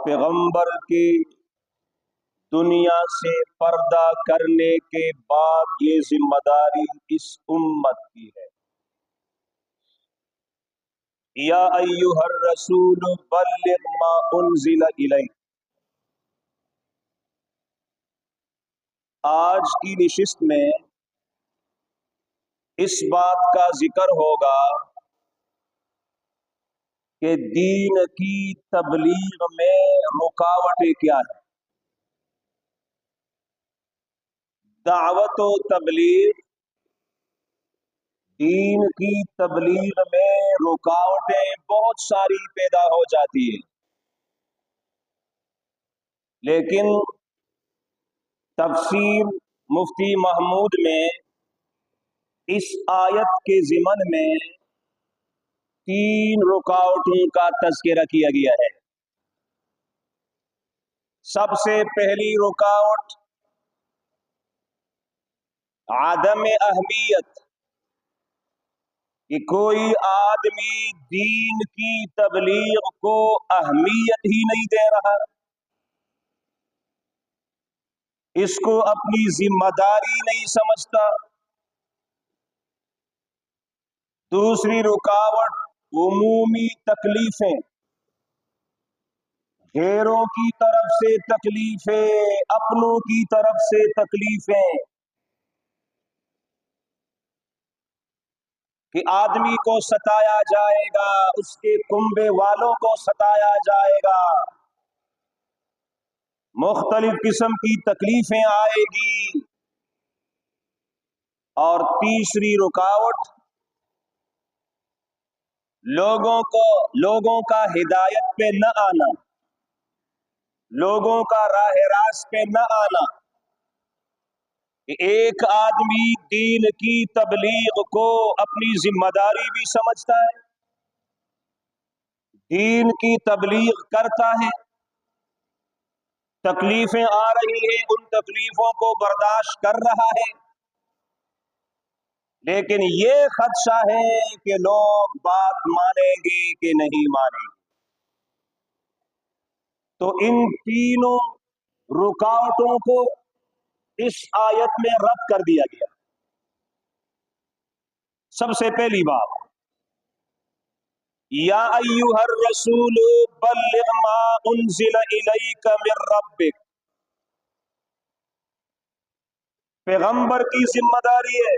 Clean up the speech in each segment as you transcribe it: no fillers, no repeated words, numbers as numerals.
پیغمبر کی دنیا سے پردہ کرنے کے بعد یہ ذمہ داری اس امت کی ہے۔ یا ایھا الرسول بلغ ما انزل الیک۔ آج کی نشست میں اس بات کا ذکر ہوگا کہ دین کی تبلیغ میں رکاوٹیں کیا ہیں۔ دعوت و تبلیغ، دین کی تبلیغ میں رکاوٹیں بہت ساری پیدا ہو جاتی ہیں، لیکن تفسیر مفتی محمود میں اس آیت کے ضمن میں 3 رکاوٹوں کا تذکرہ کیا گیا ہے۔ سب سے پہلی رکاوٹ عدم اہمیت، کہ کوئی آدمی دین کی تبلیغ کو اہمیت ہی نہیں دے رہا، اس کو اپنی ذمہ داری نہیں سمجھتا۔ دوسری رکاوٹ عمومی تکلیفیں، غیروں کی طرف سے تکلیفیں، اپنوں کی طرف سے تکلیفیں، کہ آدمی کو ستایا جائے گا، اس کے کنبے والوں کو ستایا جائے گا، مختلف قسم کی تکلیفیں آئے گی۔ اور تیسری رکاوٹ لوگوں کا ہدایت پہ نہ آنا، لوگوں کا راہ راست پہ نہ آنا، کہ ایک آدمی دین کی تبلیغ کو اپنی ذمہ داری بھی سمجھتا ہے، دین کی تبلیغ کرتا ہے، تکلیفیں آ رہی ہیں، ان تکلیفوں کو برداشت کر رہا ہے، لیکن یہ خدشہ ہے کہ لوگ بات مانیں گے کہ نہیں مانیں گے۔ تو ان تینوں رکاوٹوں کو اس آیت میں رد کر دیا گیا۔ سب سے پہلی بات، یا ایھا الرسول بلغ ما انزل الیک من ربک، پیغمبر کی ذمہ داری ہے،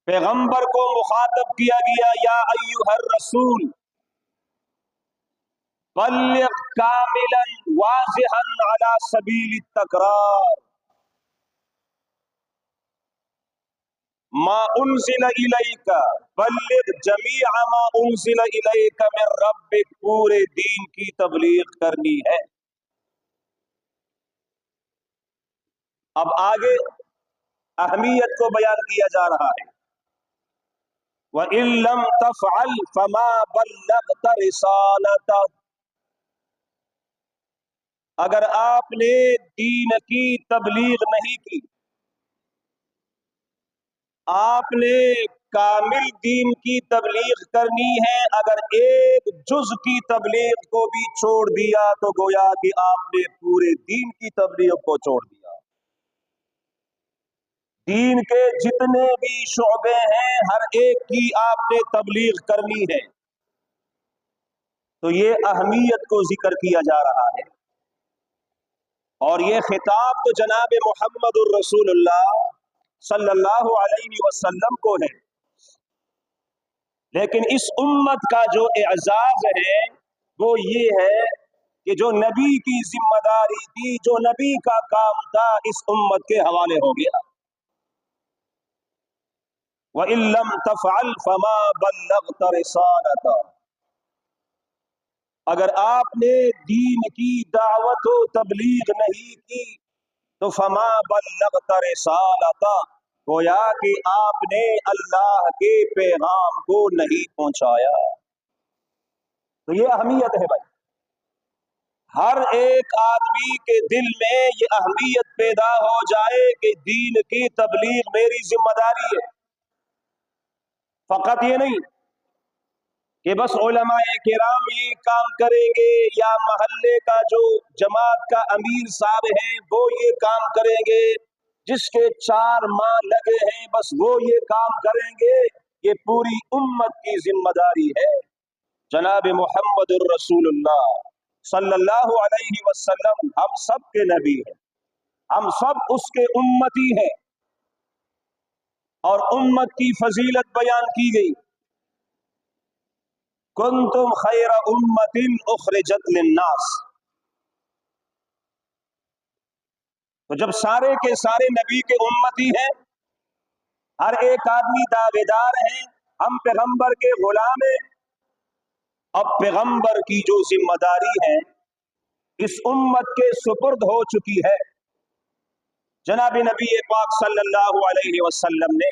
پیغمبر کو مخاطب کیا گیا، یا ایھا الرسول بلغ کاملا واضحا علی سبیل التکرار ما انزل الیک، بلغ جمیع ما انزل الیک من ربک، پورے دین کی تبلیغ کرنی ہے۔ اب آگے اہمیت کو بیان کیا جا رہا ہے، وَإِن لَّمْ تَفْعَلْ فَمَا بَلَّغْتَ رِسَالَتَهُ، اگر آپ نے دین کی تبلیغ نہیں کی، آپ نے کامل دین کی تبلیغ کرنی ہے، اگر ایک جز کی تبلیغ کو بھی چھوڑ دیا تو گویا کہ آپ نے پورے دین کی تبلیغ کو چھوڑ دیا۔ دین کے جتنے بھی شعبے ہیں، ہر ایک کی آپ نے تبلیغ کرنی ہے۔ تو یہ اہمیت کو ذکر کیا جا رہا ہے، اور یہ خطاب تو جناب محمد الرسول اللہ صلی اللہ علیہ وسلم کو ہے، لیکن اس امت کا جو اعزاز ہے وہ یہ ہے کہ جو نبی کی ذمہ داری تھی، جو نبی کا کام تھا، اس امت کے حوالے ہو گیا۔ وَإِن لَّمْ تَفْعَلْ فَمَا بَلَّغْتَ رِسَالَتَهُ، اگر آپ نے دین کی دعوت و تبلیغ نہیں کی تو فما بلغت رسالتہ، گویا کہ آپ نے اللہ کے پیغام کو نہیں پہنچایا۔ تو یہ اہمیت ہے بھائی، ہر ایک آدمی کے دل میں یہ اہمیت پیدا ہو جائے کہ دین کی تبلیغ میری ذمہ داری ہے۔ فقط یہ نہیں کہ بس علماء کرام یہ کام کریں گے یا محلے کا جو جماعت کا امیر صاحب ہیں وہ یہ کام کریں گے، جس کے 4 ماہ لگے ہیں بس وہ یہ کام کریں گے، یہ پوری امت کی ذمہ داری ہے۔ جناب محمد الرسول اللہ صلی اللہ علیہ وسلم ہم سب کے نبی ہیں، ہم سب اس کے امتی ہیں، اور امت کی فضیلت بیان کی گئی، کنتم خیر امت اخرجت للناس۔ تو جب سارے کے سارے نبی کے امتی ہیں، ہر ایک آدمی دعوے دار ہیں، ہم پیغمبر کے غلام ہیں، اب پیغمبر کی جو ذمہ داری ہے اس امت کے سپرد ہو چکی ہے۔ جناب نبی پاک صلی اللہ علیہ وسلم نے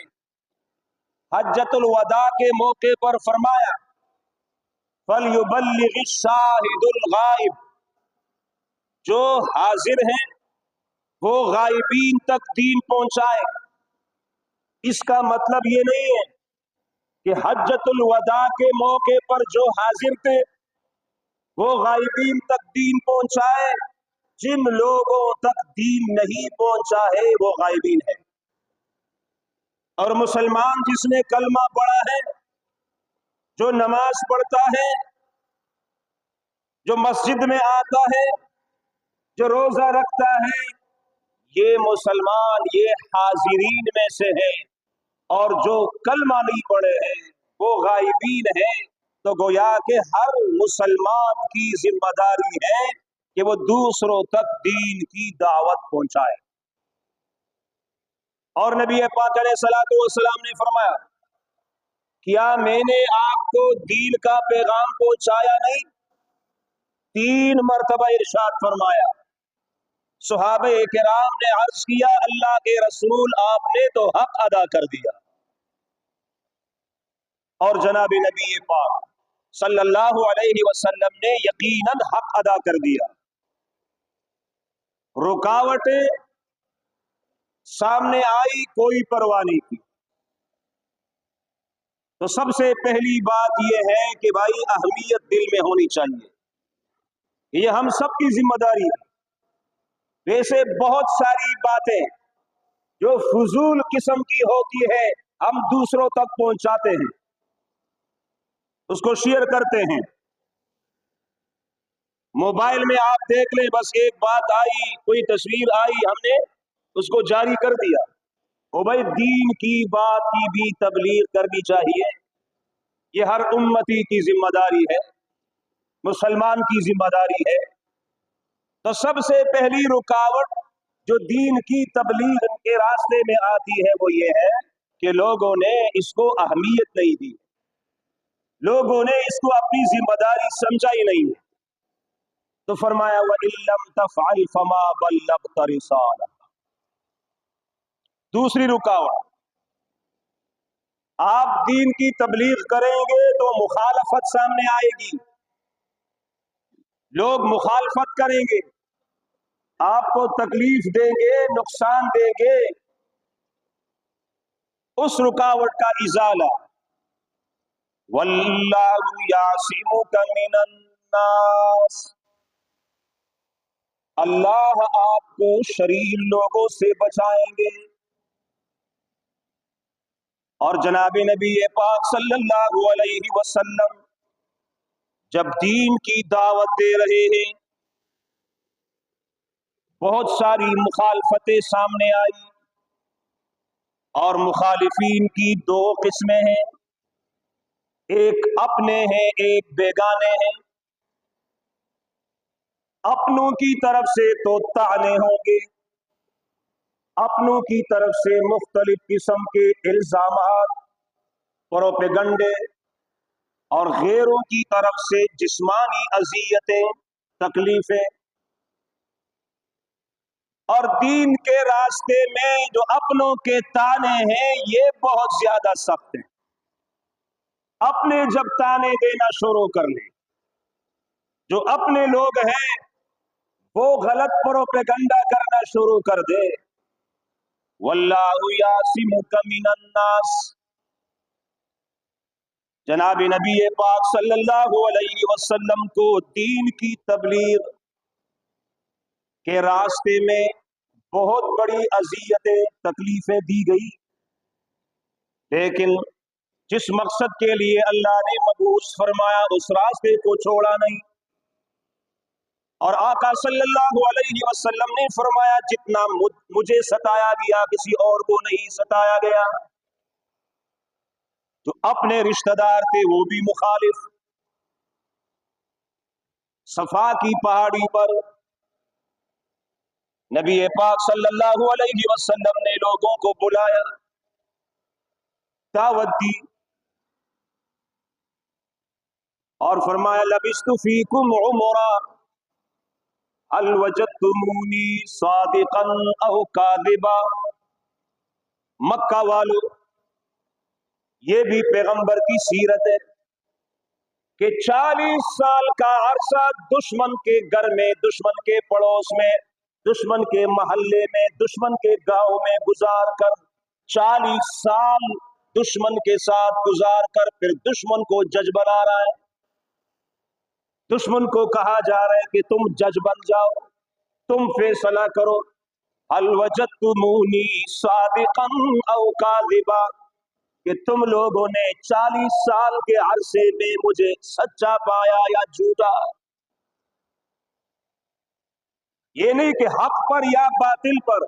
حجۃ الوداع کے موقع پر فرمایا فَلْيُبَلِّغِ الشَّاهِدُ الْغَائِبُ، جو حاضر ہیں وہ غائبین تک دین پہنچائے۔ اس کا مطلب یہ نہیں ہے کہ حجۃ الوداع کے موقع پر جو حاضر تھے وہ غائبین تک دین پہنچائے، جن لوگوں تک دین نہیں پہنچا ہے وہ غائبین ہے۔ اور مسلمان جس نے کلمہ پڑھا ہے، جو نماز پڑھتا ہے، جو مسجد میں آتا ہے، جو روزہ رکھتا ہے، یہ مسلمان یہ حاضرین میں سے ہے، اور جو کلمہ نہیں پڑھے ہیں وہ غائبین ہیں۔ تو گویا کہ ہر مسلمان کی ذمہ داری ہے کہ وہ دوسروں تک دین کی دعوت پہنچائے۔ اور نبی پاک علیہ الصلوۃ والسلام نے فرمایا کیا میں نے آپ کو دین کا پیغام پہنچایا نہیں؟ 3 مرتبہ ارشاد فرمایا۔ صحابہ کرام نے عرض کیا اللہ کے رسول آپ نے تو حق ادا کر دیا۔ اور جناب نبی پاک صلی اللہ علیہ وسلم نے یقیناً حق ادا کر دیا۔ رکاوٹیں سامنے آئی، کوئی پرواہ نہیں کی۔ تو سب سے پہلی بات یہ ہے کہ بھائی اہمیت دل میں ہونی چاہیے، یہ ہم سب کی ذمہ داری ہے۔ ویسے بہت ساری باتیں جو فضول قسم کی ہوتی ہے ہم دوسروں تک پہنچاتے ہیں، اس کو شیئر کرتے ہیں۔ موبائل میں آپ دیکھ لیں، بس ایک بات آئی، کوئی تصویر آئی، ہم نے اس کو جاری کر دیا۔ او بھائی دین کی بات کی بھی تبلیغ کرنی چاہیے، یہ ہر امتی کی ذمہ داری ہے، مسلمان کی ذمہ داری ہے۔ تو سب سے پہلی رکاوٹ جو دین کی تبلیغ کے راستے میں آتی ہے وہ یہ ہے کہ لوگوں نے اس کو اہمیت نہیں دی، لوگوں نے اس کو اپنی ذمہ داری سمجھا ہی نہیں۔ تو فرمایا وَإِن لَّمْ تَفْعَلْ فَمَا بَلَّغْتَ رِسَالَتَهُ۔ دوسری رکاوٹ، آپ دین کی تبلیغ کریں گے تو مخالفت سامنے آئے گی، لوگ مخالفت کریں گے، آپ کو تکلیف دیں گے، نقصان دیں گے۔ اس رکاوٹ کا ازالہ وَاللَّهُ يَعْصِمُكَ مِنَ النَّاسِ، اللہ آپ کو شریر لوگوں سے بچائیں گے۔ اور جناب نبی پاک صلی اللہ علیہ وسلم جب دین کی دعوت دے رہے ہیں، بہت ساری مخالفتیں سامنے آئی، اور مخالفین کی 2 قسمیں ہیں، ایک اپنے ہیں ایک بیگانے ہیں۔ اپنوں کی طرف سے تو طعنے ہوں گے، اپنوں کی طرف سے مختلف قسم کے الزامات، پروپیگنڈے، اور غیروں کی طرف سے جسمانی اذیتیں، تکلیفیں۔ اور دین کے راستے میں جو اپنوں کے طعنے ہیں یہ بہت زیادہ سخت ہیں۔ اپنے جب طعنے دینا شروع کر لیں، جو اپنے لوگ ہیں وہ غلط پروپیگنڈا کرنا شروع کر دے، واللہ یعصمک من الناس، जनाब नबी पाक सल्लल्लाहु अलैहि वसल्लम को दीन की तबलीग के रास्ते में बहुत बड़ी अजियतें तकलीफें दी गई, लेकिन जिस मकसद के लिए अल्लाह ने मबूस फरमाया उस रास्ते को छोड़ा नहीं। और आका सल्लल्लाहु अलैहि वसल्लम ने फरमाया जितना मुझे सताया गया किसी और को नहीं सताया गया। जो अपने रिश्तेदार थे वो भी मुखालिफ। सफा की पहाड़ी पर नबी पाक सल्लल्लाहु अलैहि वसल्लम ने लोगों को बुलाया, दावत दी और फरमाया लबिस्तु फीकुम उमरा हल वजदतुमूनी सादिकन औ कादिबा। मक्का वालों, ये भी पैगंबर की सीरत है कि 40 साल का अरसा दुश्मन के घर में, दुश्मन के पड़ोस में, दुश्मन के महल्ले में, दुश्मन के गांव में गुजार कर 40 साल दुश्मन के साथ गुजार कर फिर दुश्मन को जज बना रहा है। दुश्मन को कहा जा रहा है कि तुम जज बन जाओ, तुम फैसला करो। हल वजदतुमूनी सादिकन औ कादिबा, कि तुम लोगों ने 40 साल के अरसे में मुझे सच्चा पाया या झूठा। ये नहीं कि हक पर या बातिल पर।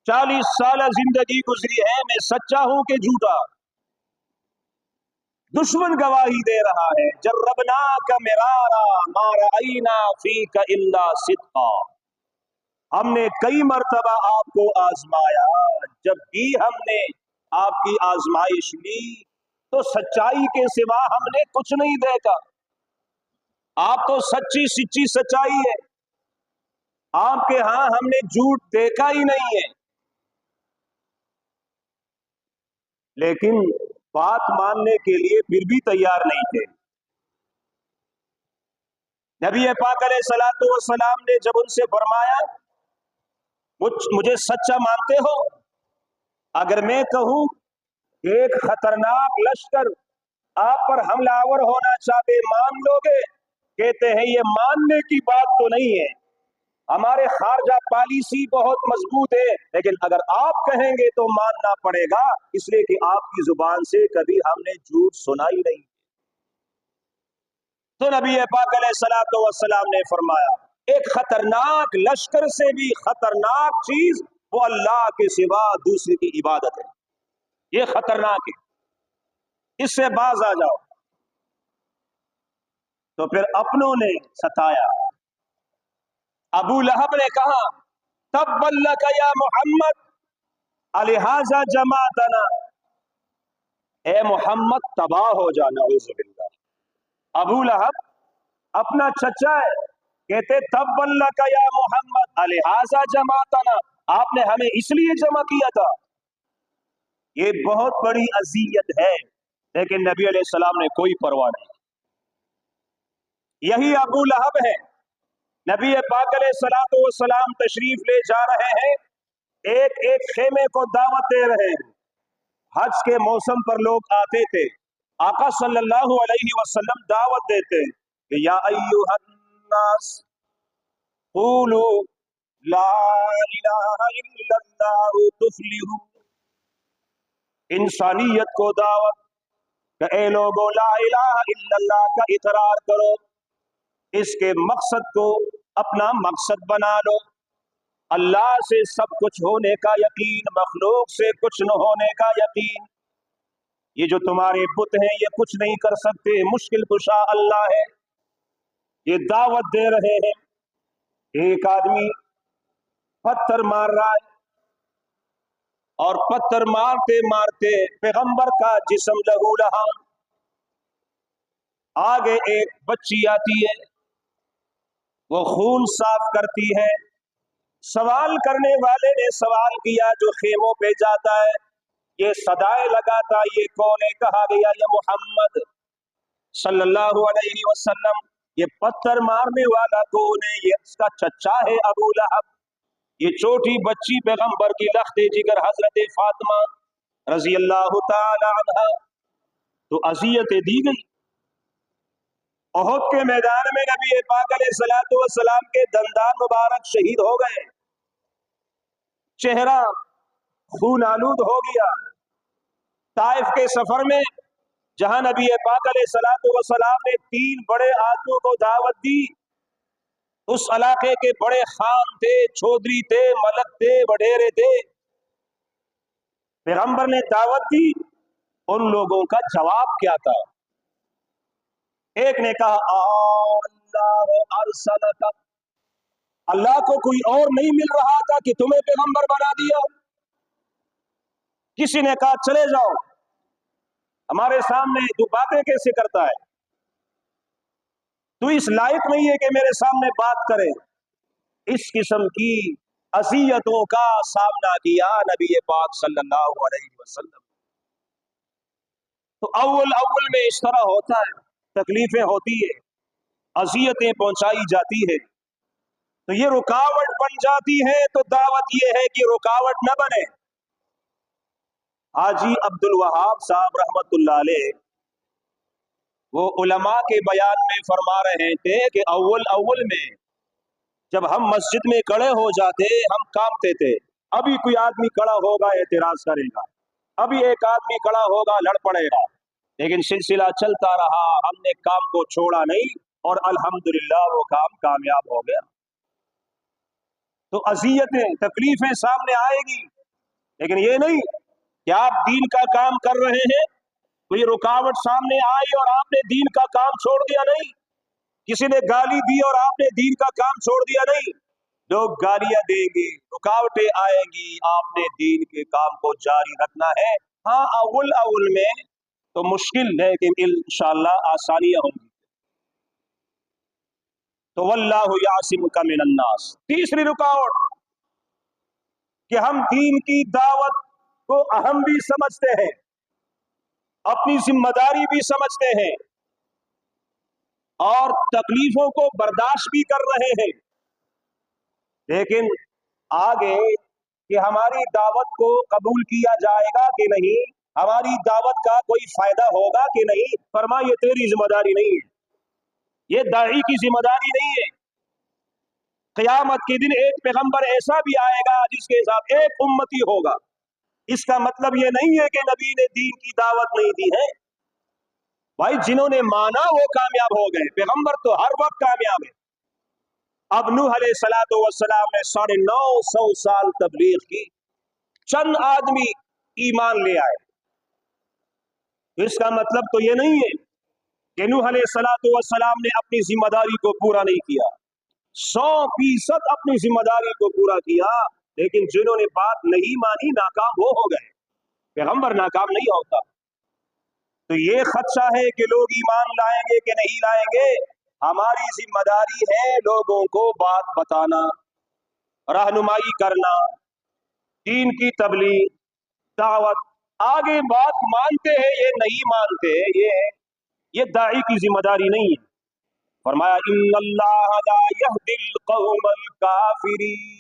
40 साल जिंदगी गुजरी है, मैं सच्चा हूं कि झूठा। दुश्मन गवाही दे रहा है जर्रबना का मिरारा मारा आईना फी का इल्ला सिद्का। हमने कई मर्तबा आपको आजमाया, जब भी हमने आपकी आजमाइश ली तो सच्चाई के सिवा हमने कुछ नहीं देखा। आप तो सच्ची सच्ची सच्चाई है, आपके यहां हमने झूठ देखा ही नहीं है। लेकिन बात मानने के लिए फिर भी तैयार नहीं थे। नबी पाक अलैहिस्सलातु वस्सलाम ने जब उनसे फरमाया मुझे सच्चा मानते हो? अगर मैं कहूं एक खतरनाक लश्कर आप पर हमलावर होना चाहते, मान लोगे? कहते हैं ये मानने की बात तो नहीं है, हमारे खारजा पॉलिसी बहुत मजबूत है, लेकिन अगर आप कहेंगे तो मानना पड़ेगा, इसलिए कि आपकी जुबान से कभी हमने झूठ सुना ही नहीं। तो नबी पाक अलैहिस्सलातु वस्सलाम ने फरमाया एक खतरनाक लश्कर से भी खतरनाक चीज वो अल्लाह के सिवा दूसरे की इबादत है। ये खतरनाक है, इससे बाज आ जाओ। तो फिर अपनों ने सताया। अबू लहब ने कहा तब्बल्लक या मोहम्मद अलिहाजा जमातना, ए मोहम्मद तबाह हो जाना। अबू लहब अपना चचा है, कहते तब्बल्लक या मोहम्मद अलिहाजा जमातना, आपने हमें इसलिए जमा किया था। ये बहुत बड़ी अजियत है, लेकिन नबी अलैहिस्सलाम ने कोई परवाह नहीं। यही अबू लहब है। नबी पाक अलैहिस्सलातु वस्सलाम तशरीफ ले जा रहे हैं, एक एक खेमे को दावत दे रहे हैं। हज के मौसम पर लोग आते थे, आका सल्लल्लाहु अलैहि वसल्लम दावत देते कि या अय्युहन्नास क़ूलू ला इलाहा इल्लल्लाह तुफ्लिहू। इंसानियत को दावत कि ए लोगों ला इलाहा इल्लल्लाह का इकरार करो, इसके मकसद को अपना मकसद बना लो। अल्लाह से सब कुछ होने का यकीन, मखलूक से कुछ न होने का यकीन। ये जो तुम्हारे बुत हैं ये कुछ नहीं कर सकते, मुश्किल कुशा अल्लाह है। ये दावत दे रहे हैं। एक आदमी पत्थर मार रहा है और पत्थर मारते मारते पैगंबर का जिस्म लहू लहा। आगे एक बच्ची आती है, वो खून साफ करती है। सवाल करने वाले ने सवाल किया जो खेमों पे जाता है, ये सदाएं लगाता, ये कौन है? कहा गया ये मोहम्मद सल्लल्लाहु अलैहि वसल्लम। ये पत्थर मारने वाला कौन है? ये इसका चचा है अबू लहब। ये छोटी बच्ची पैगंबर की लख्ते जिगर हजरत फातिमा रजी अल्लाह तआला अन्हा। तो अज़ियतें दी गई। उहद के मैदान में नबी पाक अलैहिस्सलातु वस्सलाम के दंदान मुबारक शहीद हो गए, चेहरा खून आलूद हो गया। ताइफ के सफर में जहां नबी पाक अलैहिस्सलातु वस्सलाम ने 3 बड़े आदमियों को दावत दी, उस इलाके के बड़े खान थे, चौधरी थे, मलक थे, वडेरे थे। पैगंबर ने दावत दी, उन लोगों का जवाब क्या था? एक ने कहा अल्लाह अरसलका, अल्लाह को कोई और नहीं मिल रहा था कि तुम्हें पैगंबर बना दिया। किसी ने कहा चले जाओ, हमारे सामने तू बातें कैसे करता है, तू इस लायक नहीं है कि मेरे सामने बात करे। इस किस्म की अज़ियतों का सामना किया नबी पाक सल्लल्लाहु अलैहि वसल्लम। तो अव्वल में इस तरह होता है, तकलीफें होती है, अज़ियतें पहुंचाई जाती है, तो ये रुकावट बन जाती है। तो दावत ये है कि रुकावट न बने। हाजी अब्दुल वहाब साहब रहमतुल्लाह अलैह वो उलमा के बयान में फरमा रहे थे कि अव्वल में जब हम मस्जिद में खड़े हो जाते हम कांपते थे। अभी कोई आदमी खड़ा होगा एतराज करेगा, अभी एक आदमी खड़ा होगा लड़ पड़ेगा, लेकिन सिलसिला चलता रहा, हमने काम को छोड़ा नहीं और अल्हम्दुलिल्लाह वो काम कामयाब हो गया। तो अज़ियतें तकलीफें सामने आएगी, लेकिन ये नहीं कि आप दीन का काम कर रहे हैं, कोई रुकावट सामने आई और आपने दीन का काम छोड़ दिया। नहीं, किसी ने गाली दी और आपने दीन का काम छोड़ दिया। नहीं, लोग गालियां देंगे, रुकावटें आएंगी, आपने दीन के काम को जारी रखना है। हाँ, अव्वल में तो मुश्किल है, लेकिन इंशाअल्लाह आसानियां होंगी। तो वल्लाहु यासिमुका मिनन्नास। तीसरी रुकावट कि हम दीन की दावत को अहम भी समझते हैं, अपनी जिम्मेदारी भी समझते हैं और तकलीफों को बर्दाश्त भी कर रहे हैं, लेकिन आगे कि हमारी दावत को कबूल किया जाएगा कि नहीं, हमारी दावत का कोई फायदा होगा कि नहीं, फरमाया ये तेरी जिम्मेदारी नहीं है, ये दाई की जिम्मेदारी नहीं है। क़यामत के दिन एक पैगंबर ऐसा भी आएगा जिसके साथ एक उम्मती होगा। इसका मतलब ये नहीं है कि नबी ने दीन की दावत नहीं दी है। भाई, जिन्होंने माना वो कामयाब हो गए, पैगंबर तो हर वक्त कामयाब है। अब नूह अलैहिस्सलातु वस्सलाम ने 950 साल तबलीग की, चंद आदमी ईमान ले आए। इसका मतलब तो ये नहीं है कि नूह अलैहिस्सलातु वस्सलाम ने अपनी जिम्मेदारी को पूरा नहीं किया। 100% अपनी जिम्मेदारी को पूरा किया, लेकिन जिन्होंने बात नहीं मानी नाकाम वो हो गए। पैगंबर नाकाम नहीं होता। तो ये खदशा है कि लोग ईमान लाएंगे कि नहीं लाएंगे, हमारी जिम्मेदारी है लोगों को बात बताना, रहनुमाई करना, दीन की तबलीग, दावत। आगे बात मानते हैं ये नहीं मानते, ये दाई की जिम्मेदारी नहीं है। फरमाया इन्नल्लाह ला यहदिल कौमल काफिरीन।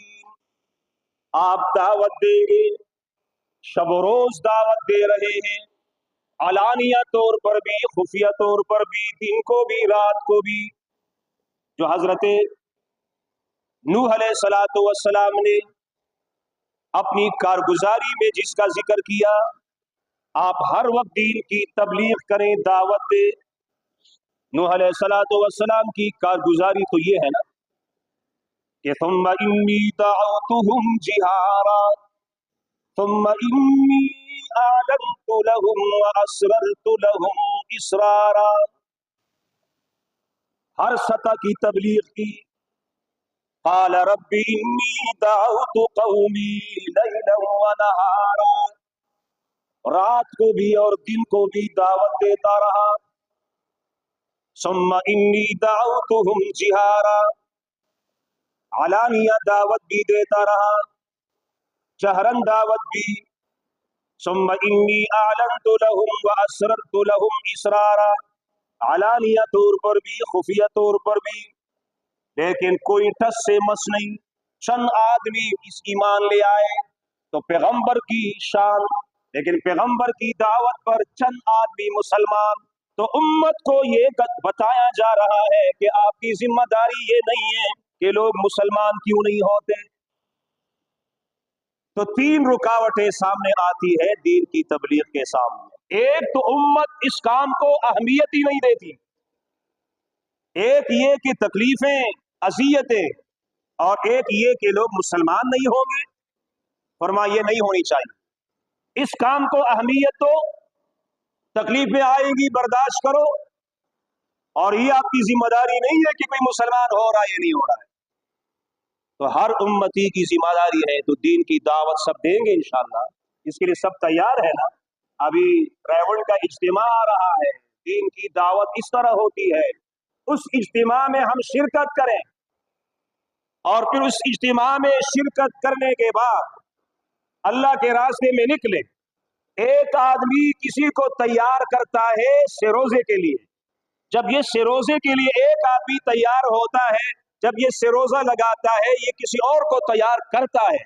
आप दावत देंगे, शब रोज दावत दे रहे हैं, अलानिया तौर पर भी, खुफिया तौर पर भी, दिन को भी रात को भी। जो हजरत नूह अलैहिस्सलातु वस्सलाम ने अपनी कारगुजारी में जिसका जिक्र किया, आप हर वक्त दीन की तबलीग करें, दावत दे। नूह अलैहिस्सलातु वस्सलाम की कारगुजारी तो ये है ना कि सुम्मा इन्नी दअउतुहुम जिहारा सुम्मा इन्नी आलनतु लहुम व असररतु लहुम इसरारा। हर सतह की तबलीग की। क़ाल रब्बी इन्नी दअउतु क़ौमी लैलन व नहारा। रात को भी और दिन को भी दावत देता रहा। सुम्मा इन्नी दअउतुहुम जिहारा, अलानिया दावत भी देता रहा, जहरन दावत भी। सुम्मा इन्नी आलनतु लहुम व असररतु लहुम इसरारा, अलानिया तौर पर भी, खुफिया तौर पर भी। लेकिन कोई टस से मस नहीं। चंद आदमी इस ईमान ले आए तो पैगंबर की शान लेकिन पैगंबर की दावत पर चंद आदमी मुसलमान, तो उम्मत को ये बताया जा रहा है कि आपकी जिम्मेदारी ये नहीं है कि लोग मुसलमान क्यों नहीं होते। तो तीन रुकावटें सामने आती है दीन की तबलीग के सामने। एक तो उम्मत इस काम को अहमियत ही नहीं देती, एक ये कि तकलीफें, अजियतें, और एक ये कि लोग मुसलमान नहीं होंगे। फरमाया ये नहीं होनी चाहिए। इस काम को अहमियत दो, तकलीफें आएंगी बर्दाश्त करो, और ये आपकी जिम्मेदारी नहीं है कि कोई मुसलमान हो रहा है या नहीं हो रहा है। तो हर उम्मती की जिम्मेदारी है। तो दीन की दावत सब देंगे इंशाअल्लाह, इसके लिए सब तैयार है ना। अभी रेवंड का इज्तिमा आ रहा है, दीन की दावत इस तरह होती है, उस इज्तिमा में हम शिरकत करें, और फिर उस इज्तिमा में शिरकत करने के बाद अल्लाह के रास्ते में निकले। एक आदमी किसी को तैयार करता है सिरोजे के लिए, जब ये सिरोजे के लिए एक आदमी तैयार होता है, जब ये सिरोजा लगाता है, ये किसी और को तैयार करता है,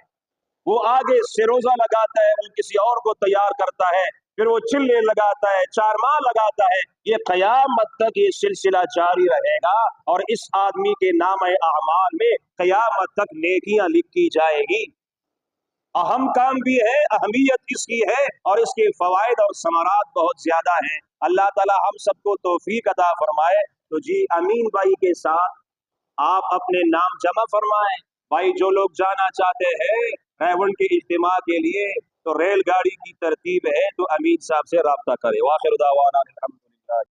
वो आगे सिरोजा लगाता है, वो किसी और को तैयार करता है, फिर वो चिल्ले लगाता है, चारमाह लगाता है। ये क़यामत तक ये सिलसिला जारी रहेगा, और इस आदमी के नाम अमाल में क़यामत तक नेकियां लिखी जाएगी। अहम काम भी है, अहमियत इसकी है, और इसके फवायद और समारात बहुत ज्यादा हैं। अल्लाह ताला हम सबको तौफीक अता फरमाए। तो जी अमीन भाई के साथ आप अपने नाम जमा फरमाएं। भाई जो लोग जाना चाहते हैं रेवंड के इज्तिमा के लिए, तो रेलगाड़ी की तरतीब है, तो अमीन साहब से राब्ता करें। वाखिर दावाना।